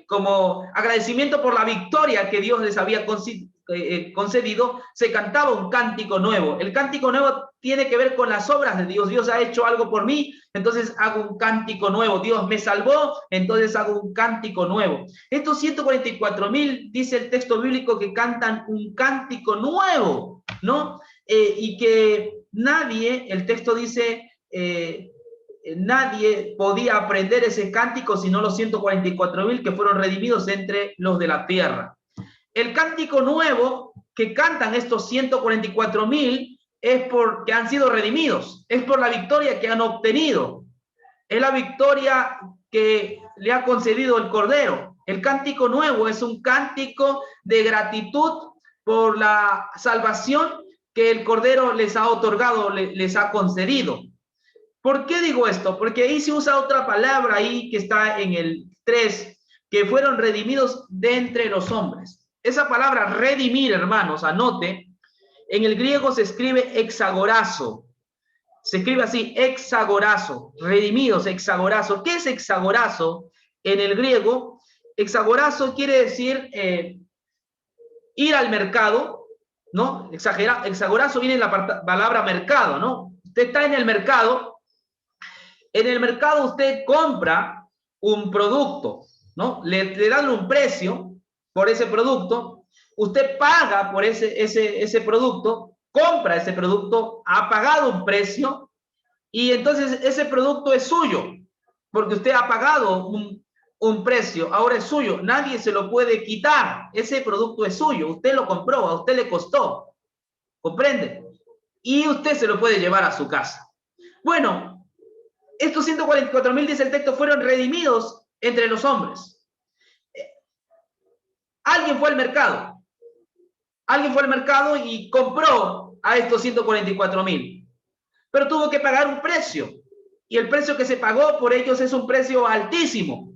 Como agradecimiento por la victoria que Dios les había concedido, se cantaba un cántico nuevo. El cántico nuevo tiene que ver con las obras de Dios. Dios ha hecho algo por mí, entonces hago un cántico nuevo. Dios me salvó, entonces hago un cántico nuevo. Estos 144,000, dice el texto bíblico, que cantan un cántico nuevo, ¿no? Y que nadie, el texto dice, nadie podía aprender ese cántico sino los 144,000 que fueron redimidos entre los de la tierra. El cántico nuevo que cantan estos 144,000 es porque han sido redimidos, es por la victoria que han obtenido, es la victoria que le ha concedido el Cordero. El cántico nuevo es un cántico de gratitud por la salvación que el Cordero les ha otorgado, les ha concedido. ¿Por qué digo esto? Porque ahí se usa otra palabra ahí que está en el 3, que fueron redimidos de entre los hombres. Esa palabra redimir, hermanos, anote, en el griego se escribe hexagorazo. Se escribe así, hexagorazo, redimidos, hexagorazo. ¿Qué es hexagorazo en el griego? Hexagorazo quiere decir ir al mercado, ¿no? Hexagorazo viene de la palabra mercado, ¿no? Usted está en el mercado usted compra un producto, ¿no? Le dan un precio por ese producto, usted paga por ese producto, compra ese producto, ha pagado un precio, y entonces ese producto es suyo, porque usted ha pagado un precio, ahora es suyo, nadie se lo puede quitar, ese producto es suyo, usted lo compró, a usted le costó, ¿comprende? Y usted se lo puede llevar a su casa. Bueno, estos 144,000, dice el texto, fueron redimidos entre los hombres. Alguien fue al mercado y compró a estos 144,000. Pero tuvo que pagar un precio. Y el precio que se pagó por ellos es un precio altísimo.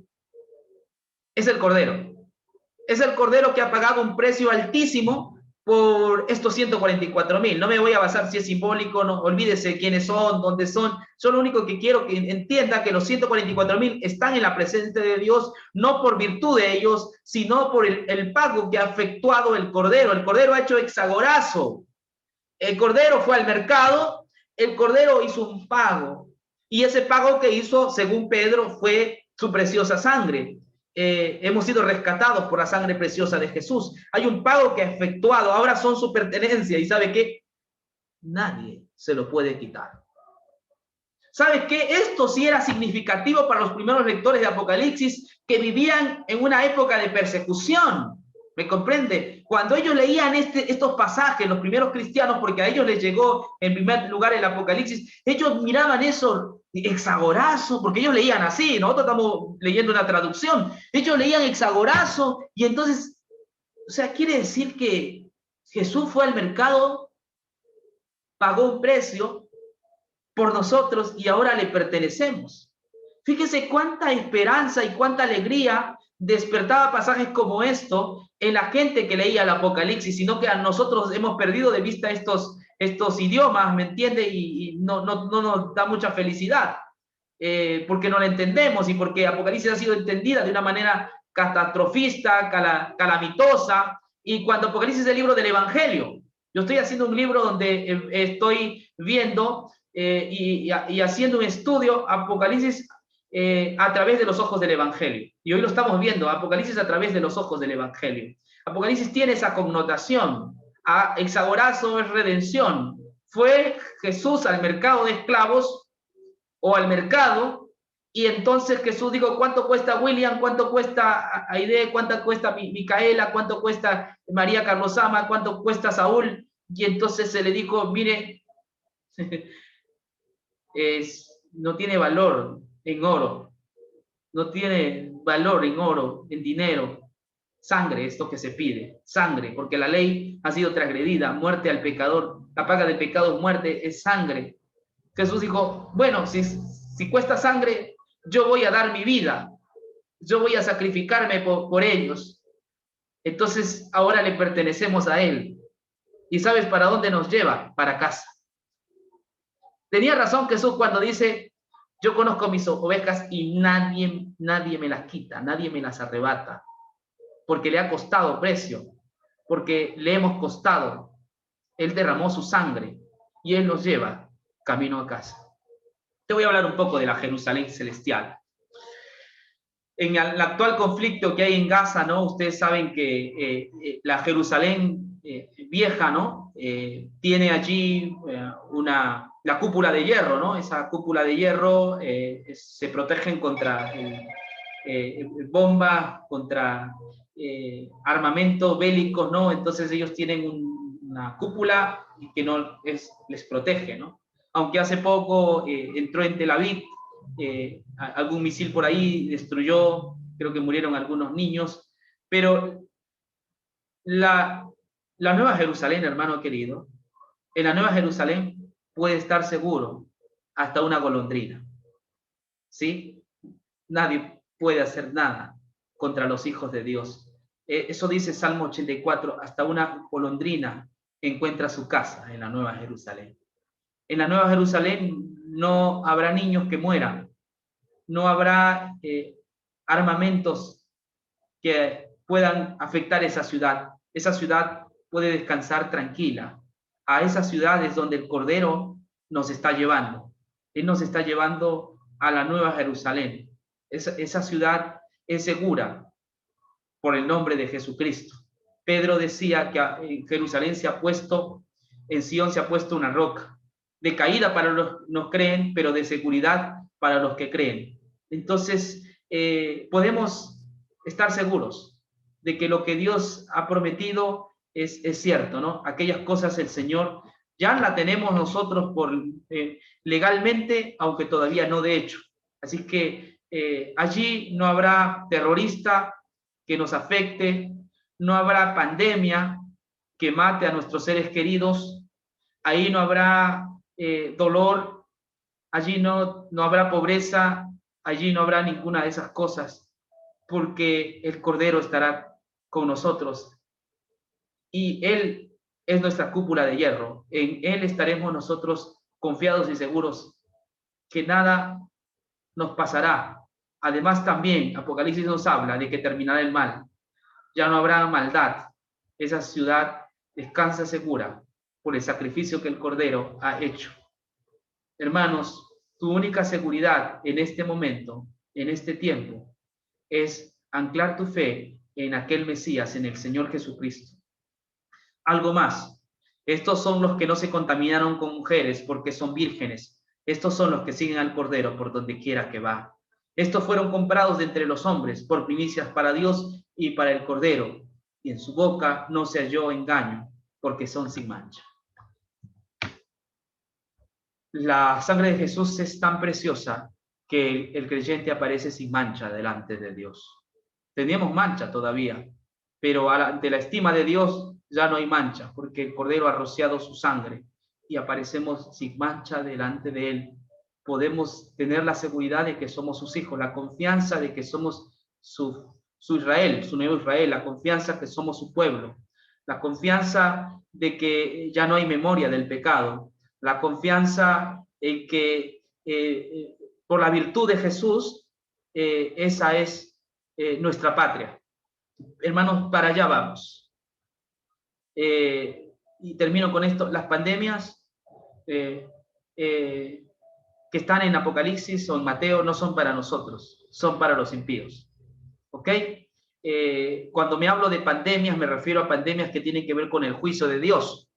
Es el Cordero. Es el Cordero que ha pagado un precio altísimo por estos 144,000. No me voy a basar si es simbólico, no, olvídese quiénes son, dónde son. Yo lo único que quiero que entienda que los 144,000 están en la presencia de Dios, no por virtud de ellos, sino por el pago que ha efectuado el Cordero. El Cordero ha hecho exagorazo. El Cordero fue al mercado, el Cordero hizo un pago. Y ese pago que hizo, según Pedro, fue su preciosa sangre. Hemos sido rescatados por la sangre preciosa de Jesús. Hay un pago que ha efectuado, ahora son su pertenencia. ¿Y sabe qué? Nadie se lo puede quitar. ¿Sabe qué? Esto sí era significativo para los primeros lectores de Apocalipsis que vivían en una época de persecución. ¿Me comprende? Cuando ellos leían estos pasajes, los primeros cristianos, porque a ellos les llegó en primer lugar el Apocalipsis, ellos miraban eso exagorazo, porque ellos leían así, nosotros estamos leyendo una traducción, ellos leían exagorazo, y entonces, o sea, quiere decir que Jesús fue al mercado, pagó un precio por nosotros y ahora le pertenecemos. Fíjese cuánta esperanza y cuánta alegría despertaba pasajes como esto en la gente que leía el Apocalipsis, sino que a nosotros hemos perdido de vista estos idiomas, ¿me entiende? Y no nos da mucha felicidad, porque no lo entendemos y porque Apocalipsis ha sido entendida de una manera catastrofista, calamitosa, y cuando Apocalipsis es el libro del Evangelio. Yo estoy haciendo un libro donde estoy viendo y haciendo un estudio Apocalipsis a través de los ojos del Evangelio. Y hoy lo estamos viendo, Apocalipsis a través de los ojos del Evangelio. Apocalipsis tiene esa connotación. Exagorazo es redención. Fue Jesús al mercado de esclavos o al mercado, y entonces Jesús dijo, ¿cuánto cuesta William? ¿Cuánto cuesta Aide? ¿Cuánto cuesta Micaela? ¿Cuánto cuesta María Carlosama? ¿Cuánto cuesta Saúl? Y entonces se le dijo, mire, no tiene valor en oro, no tiene valor en oro, en dinero. Sangre es lo que se pide, sangre, porque la ley ha sido transgredida, muerte al pecador, la paga del pecado es muerte, es sangre. Jesús dijo, bueno, si cuesta sangre, yo voy a dar mi vida, yo voy a sacrificarme por ellos. Entonces ahora le pertenecemos a Él. ¿Y sabes para dónde nos lleva? Para casa. Tenía razón Jesús cuando dice, yo conozco mis ovejas y nadie me las quita, nadie me las arrebata, porque le ha costado precio, porque le hemos costado. Él derramó su sangre y Él nos lleva camino a casa. Te voy a hablar un poco de la Jerusalén celestial. En el actual conflicto que hay en Gaza, ¿no? Ustedes saben que la Jerusalén vieja, ¿no? Tiene allí la cúpula de hierro, ¿no? Esa cúpula de hierro se protegen contra bombas, contra armamentos bélicos, ¿no? Entonces ellos tienen una cúpula que no les protege, ¿no? Aunque hace poco entró en Tel Aviv algún misil por ahí, destruyó, creo que murieron algunos niños, pero la Nueva Jerusalén, hermano querido, en la Nueva Jerusalén puede estar seguro hasta una golondrina, ¿sí? Nadie puede hacer nada contra los hijos de Dios. Eso dice Salmo 84, hasta una golondrina encuentra su casa en la Nueva Jerusalén. En la Nueva Jerusalén no habrá niños que mueran, no habrá armamentos que puedan afectar esa ciudad. Esa ciudad puede descansar tranquila. A esa ciudad es donde el Cordero nos está llevando. Él nos está llevando a la Nueva Jerusalén. Esa ciudad es segura por el nombre de Jesucristo. Pedro decía que en Jerusalén en Sion se ha puesto una roca, de caída para los que no creen, pero de seguridad para los que creen. Entonces, podemos estar seguros de que lo que Dios ha prometido es cierto, ¿no? Aquellas cosas el Señor ya la tenemos nosotros legalmente, aunque todavía no de hecho. Así que allí no habrá terrorista que nos afecte, no habrá pandemia que mate a nuestros seres queridos. Ahí no habrá dolor, allí no habrá pobreza, allí no habrá ninguna de esas cosas, porque el Cordero estará con nosotros y Él es nuestra cúpula de hierro. En Él estaremos nosotros confiados y seguros que nada nos pasará. Además también Apocalipsis nos habla de que terminará el mal. Ya no habrá maldad. Esa ciudad descansa segura por el sacrificio que el Cordero ha hecho. Hermanos, tu única seguridad en este momento, en este tiempo, es anclar tu fe en aquel Mesías, en el Señor Jesucristo. Algo más. Estos son los que no se contaminaron con mujeres porque son vírgenes. Estos son los que siguen al Cordero por donde quiera que va. Estos fueron comprados de entre los hombres por primicias para Dios y para el Cordero. Y en su boca no se halló engaño, porque son sin mancha. La sangre de Jesús es tan preciosa que el creyente aparece sin mancha delante de Dios. Teníamos mancha todavía, pero ante la estima de Dios ya no hay mancha, porque el Cordero ha rociado su sangre y aparecemos sin mancha delante de Él. Podemos tener la seguridad de que somos sus hijos, la confianza de que somos su Israel, su nuevo Israel, la confianza que somos su pueblo, la confianza de que ya no hay memoria del pecado, la confianza en que por la virtud de Jesús, esa es nuestra patria. Hermanos, para allá vamos. Y termino con esto. Las pandemias que están en Apocalipsis o en Mateo no son para nosotros, son para los impíos. ¿Ok? Cuando me hablo de pandemias, me refiero a pandemias que tienen que ver con el juicio de Dios,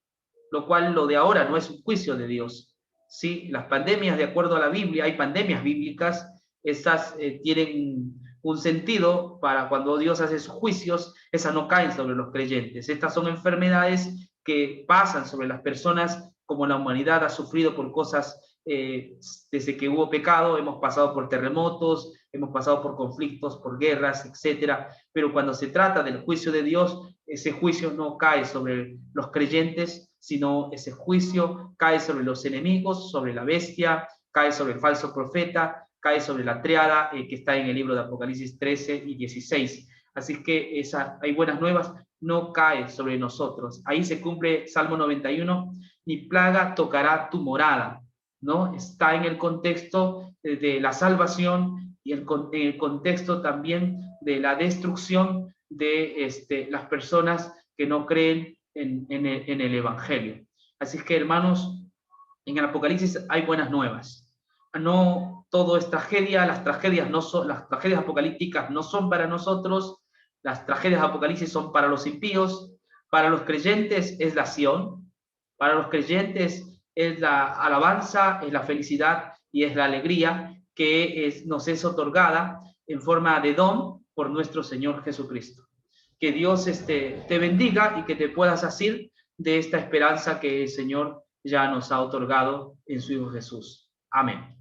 lo cual lo de ahora no es un juicio de Dios. ¿Sí? Las pandemias, de acuerdo a la Biblia, hay pandemias bíblicas, esas tienen un sentido para cuando Dios hace sus juicios, esas no caen sobre los creyentes. Estas son enfermedades que pasan sobre las personas como la humanidad ha sufrido por cosas desde que hubo pecado, hemos pasado por terremotos, hemos pasado por conflictos, por guerras, etcétera. Pero cuando se trata del juicio de Dios, ese juicio no cae sobre los creyentes, sino ese juicio cae sobre los enemigos, sobre la bestia, cae sobre el falso profeta, cae sobre la triada que está en el libro de Apocalipsis 13 y 16. Así que hay buenas nuevas, no cae sobre nosotros. Ahí se cumple Salmo 91, ni plaga tocará tu morada, ¿no? Está en el contexto de la salvación y en el contexto también de la destrucción de las personas que no creen en el Evangelio. Así que, hermanos, en el Apocalipsis hay buenas nuevas. No todo es tragedia, las tragedias apocalípticas no son para nosotros, las tragedias de Apocalipsis son para los impíos, para los creyentes es la Sión, para los creyentes es la alabanza, es la felicidad y es la alegría que nos es otorgada en forma de don por nuestro Señor Jesucristo. Que Dios te bendiga y que te puedas asir de esta esperanza que el Señor ya nos ha otorgado en su Hijo Jesús. Amén.